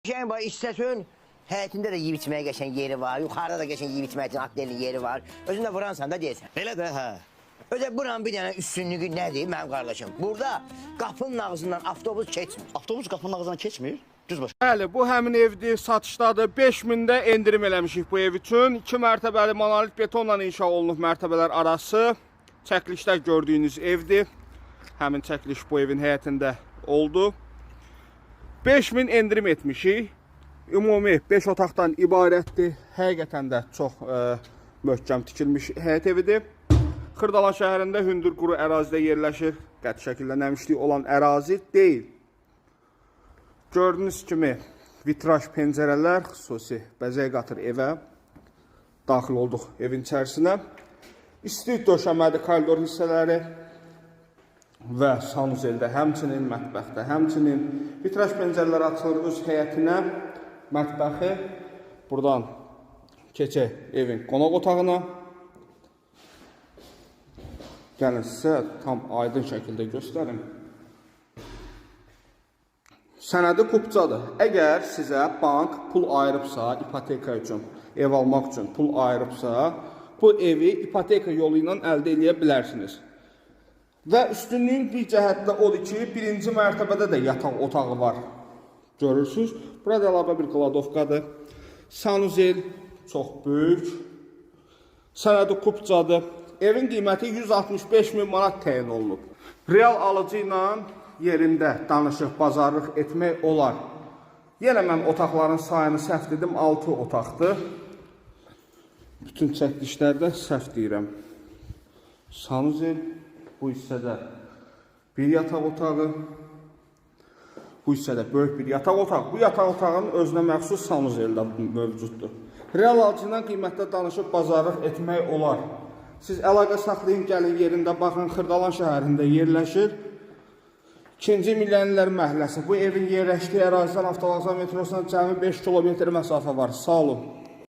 Şey var, İstəsün həyətində də yeyib içməyə geçən yeri var, yuxarıda da geçən yeyib içmək üçün aktelin yeri var. Özündə Fransan da deyəsən. Elə də, hə. Özə buranın bir dənə üstünlüğü nədir mənim qardaşım? Burada qapının ağzından avtobus keçmir. Avtobus qapının ağzından keçmir, düz baş. Bəli, bu həmin evdir, satışdadır. 5000-də endirim eləmişik bu ev üçün. 2 mərtəbəli monolit betonla inşa olunub mərtəbələr arası. Çəkilişdə gördüyünüz evdir. Həmin çəkiliş bu evin həyətində oldu. 5000 endirim etmişik. Ümumi 5 otaqdan ibarətdir. Həqiqətən də çox möhkəm tikilmiş həyət evidir. Xırdalan şəhərində hündür quru ərazidə yerləşir. Qəti şəkildə nəmişlik olan ərazi deyil. Gördüyünüz kimi vitraj pəncərələr, xüsusi bəzək qatır evə. Daxil olduq evin içərisinə. İsti döşəməli koridor hissələri və sanuzeldə, həmçinin mətbəxdə, həmçinin vitraj pəncərələri açılır öz həyətinə, mətbəxi. Buradan keçək evin qonaq otağına. Gəlin sizə tam aydın şəkildə göstərim. Sənədi kupcadır. Əgər sizə bank pul ayırıbsa, ipoteka üçün, ev almaq üçün pul ayırıbsa, bu evi ipoteka yolu ilə əldə edə bilərsiniz. Və üstünlüyün bir cəhətdə odur ki, birinci mərtəbədə də yataq otağı var. Görürsünüz. Burada əlavə bir kladovkadır. Sanuzel çox böyük. Sənədi kupcadır. Evin qiyməti 165.000 manat təyin olunub. Real alıcı ilə yerində danışıq, bazarlıq etmək olar. Yenə mən otaqların sayını səhv dedim, 6 otaqdır. Bütün çəkilişlərdə səhv deyirəm. Sanuzel, bu hissədə bir yataq otağı, bu hissədə böyük bir yataq otağı. Bu yataq otağının özünə məxsus sanuzeldə mövcuddur. Real alıcı ilə qiymətdə danışıb bazarlıq etmək olar. Siz əlaqə saxlayın, gəlin yerində baxın, Xırdalan şəhərində yerləşir. 2-ci Millionlər məhəlləsi. Bu evin yerləşdiyi ərazidən avtovağzal metrosuna cəmi 5 kilometr məsafə var. Sağ olun.